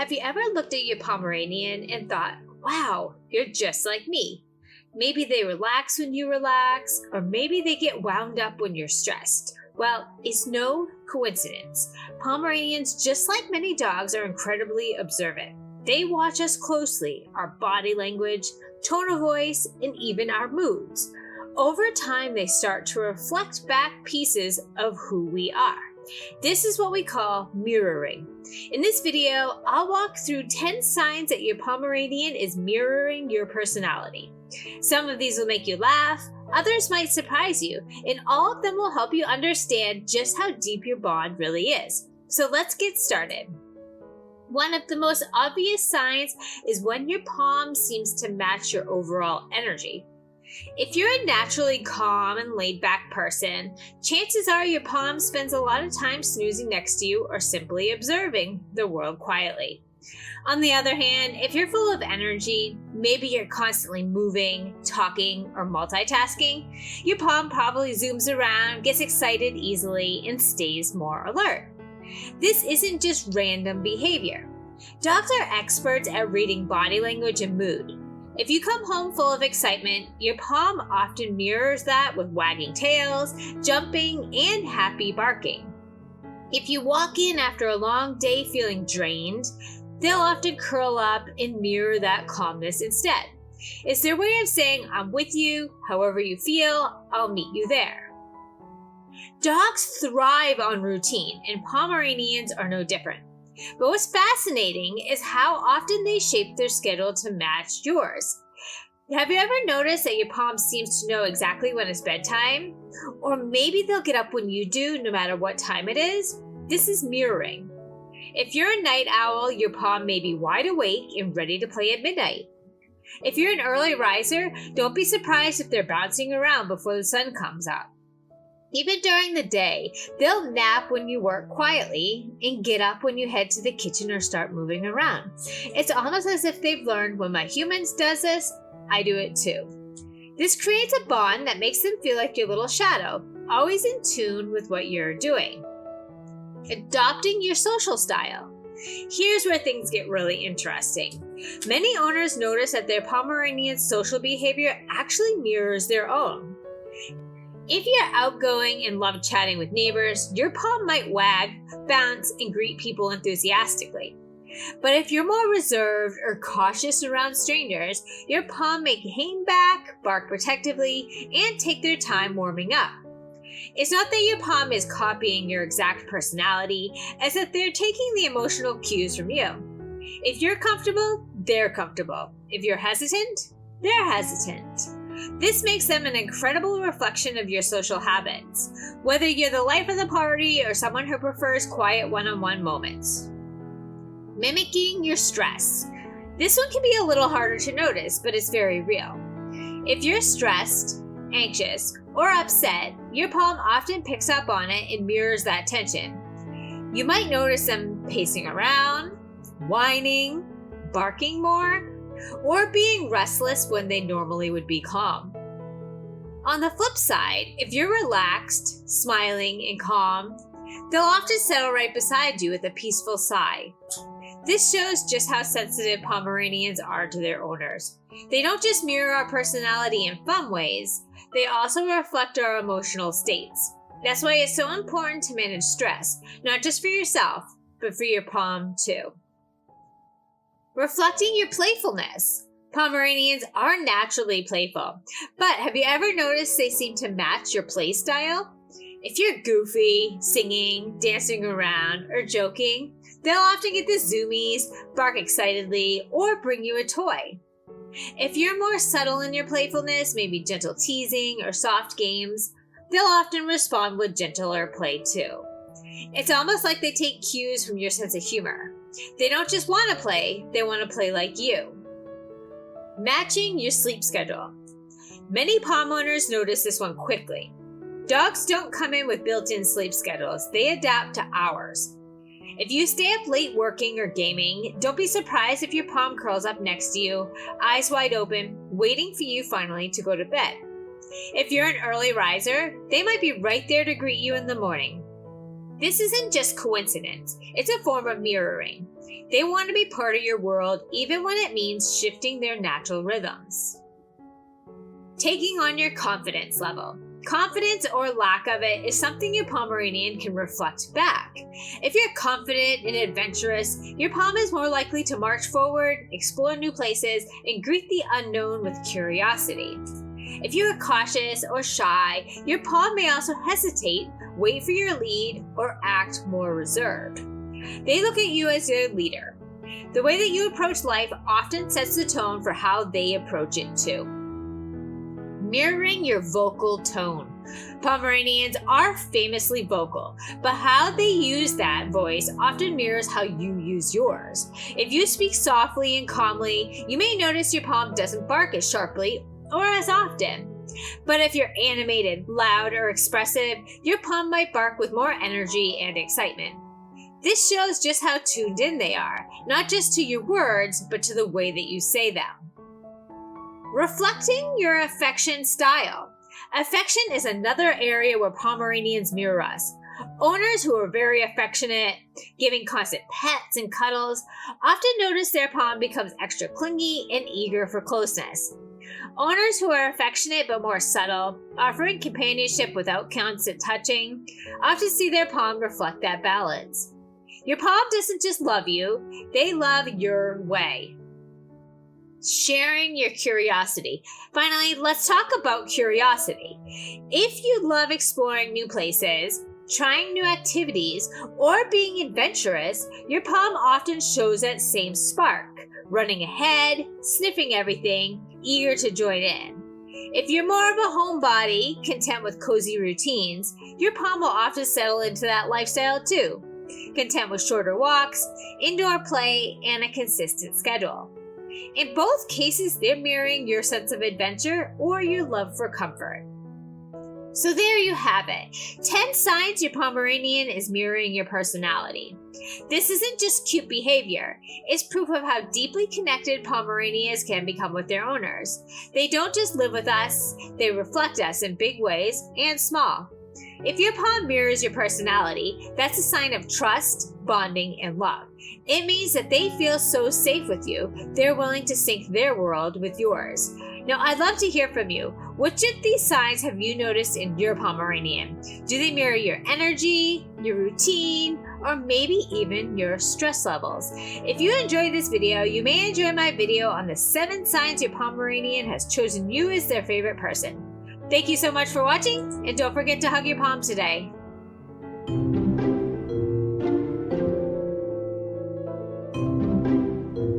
Have you ever looked at your Pomeranian and thought, wow, you're just like me? Maybe they relax when you relax, or maybe they get wound up when you're stressed. Well, it's no coincidence. Pomeranians, just like many dogs, are incredibly observant. They watch us closely, our body language, tone of voice, and even our moods. Over time, they start to reflect back pieces of who we are. This is what we call mirroring. In this video, I'll walk through 10 signs that your Pomeranian is mirroring your personality. Some of these will make you laugh, others might surprise you, and all of them will help you understand just how deep your bond really is. So let's get started. One of the most obvious signs is when your Pom seems to match your overall energy. If you're a naturally calm and laid-back person, chances are your Pom spends a lot of time snoozing next to you or simply observing the world quietly. On the other hand, if you're full of energy, maybe you're constantly moving, talking, or multitasking, your Pom probably zooms around, gets excited easily, and stays more alert. This isn't just random behavior. Dogs are experts at reading body language and mood. If you come home full of excitement, your Pom often mirrors that with wagging tails, jumping, and happy barking. If you walk in after a long day feeling drained, they'll often curl up and mirror that calmness instead. It's their way of saying, I'm with you, however you feel, I'll meet you there. Dogs thrive on routine, and Pomeranians are no different. But what's fascinating is how often they shape their schedule to match yours. Have you ever noticed that your Pom seems to know exactly when it's bedtime? Or maybe they'll get up when you do, no matter what time it is? This is mirroring. If you're a night owl, your Pom may be wide awake and ready to play at midnight. If you're an early riser, don't be surprised if they're bouncing around before the sun comes up. Even during the day, they'll nap when you work quietly and get up when you head to the kitchen or start moving around. It's almost as if they've learned when my humans does this, I do it too. This creates a bond that makes them feel like your little shadow, always in tune with what you're doing. Adopting your social style. Here's where things get really interesting. Many owners notice that their Pomeranian's social behavior actually mirrors their own. If you're outgoing and love chatting with neighbors, your Pom might wag, bounce, and greet people enthusiastically. But if you're more reserved or cautious around strangers, your Pom may hang back, bark protectively, and take their time warming up. It's not that your Pom is copying your exact personality, as that they're taking the emotional cues from you. If you're comfortable, they're comfortable. If you're hesitant, they're hesitant. This makes them an incredible reflection of your social habits, whether you're the life of the party or someone who prefers quiet one-on-one moments. Mimicking your stress. This one can be a little harder to notice, but it's very real. If you're stressed, anxious, or upset, your Pom often picks up on it and mirrors that tension. You might notice them pacing around, whining, barking more, or being restless when they normally would be calm. On the flip side, if you're relaxed, smiling, and calm, they'll often settle right beside you with a peaceful sigh. This shows just how sensitive Pomeranians are to their owners. They don't just mirror our personality in fun ways, they also reflect our emotional states. That's why it's so important to manage stress, not just for yourself, but for your Pom too. Reflecting your playfulness. Pomeranians are naturally playful, but have you ever noticed they seem to match your play style? If you're goofy, singing, dancing around, or joking, they'll often get the zoomies, bark excitedly, or bring you a toy. If you're more subtle in your playfulness, maybe gentle teasing or soft games, they'll often respond with gentler play too. It's almost like they take cues from your sense of humor. They don't just want to play, they want to play like you. Matching your sleep schedule. Many Pom owners notice this one quickly. Dogs don't come in with built-in sleep schedules, they adapt to ours. If you stay up late working or gaming, don't be surprised if your Pom curls up next to you, eyes wide open, waiting for you finally to go to bed. If you're an early riser, they might be right there to greet you in the morning. This isn't just coincidence, it's a form of mirroring. They want to be part of your world, even when it means shifting their natural rhythms. Taking on your confidence level. Confidence or lack of it is something your Pomeranian can reflect back. If you're confident and adventurous, your Pom is more likely to march forward, explore new places, and greet the unknown with curiosity. If you are cautious or shy, your Pom may also hesitate, wait for your lead, or act more reserved. They look at you as their leader. The way that you approach life often sets the tone for how they approach it too. Mirroring your vocal tone. Pomeranians are famously vocal, but how they use that voice often mirrors how you use yours. If you speak softly and calmly, you may notice your Pom doesn't bark as sharply or as often. But if you're animated, loud, or expressive, your Pom might bark with more energy and excitement. This shows just how tuned in they are, not just to your words, but to the way that you say them. Reflecting your affection style. Affection is another area where Pomeranians mirror us. Owners who are very affectionate, giving constant pets and cuddles, often notice their Pom becomes extra clingy and eager for closeness. Owners who are affectionate but more subtle, offering companionship without constant touching, often see their Pom reflect that balance. Your Pom doesn't just love you, they love your way. Sharing your curiosity. Finally, let's talk about curiosity. If you love exploring new places, trying new activities, or being adventurous, your Pom often shows that same spark, running ahead, sniffing everything, eager to join in. If you're more of a homebody, content with cozy routines, your Pom will often settle into that lifestyle too, content with shorter walks, indoor play, and a consistent schedule. In both cases, they're mirroring your sense of adventure or your love for comfort. So there you have it. 10 signs your Pomeranian is mirroring your personality. This isn't just cute behavior. It's proof of how deeply connected Pomeranians can become with their owners. They don't just live with us, they reflect us in big ways and small. If your Pom mirrors your personality, that's a sign of trust, bonding, and love. It means that they feel so safe with you, they're willing to sync their world with yours. Now, I'd love to hear from you. Which of these signs have you noticed in your Pomeranian? Do they mirror your energy, your routine, or maybe even your stress levels? If you enjoyed this video, you may enjoy my video on the 7 signs your Pomeranian has chosen you as their favorite person. Thank you so much for watching, and don't forget to hug your Poms today.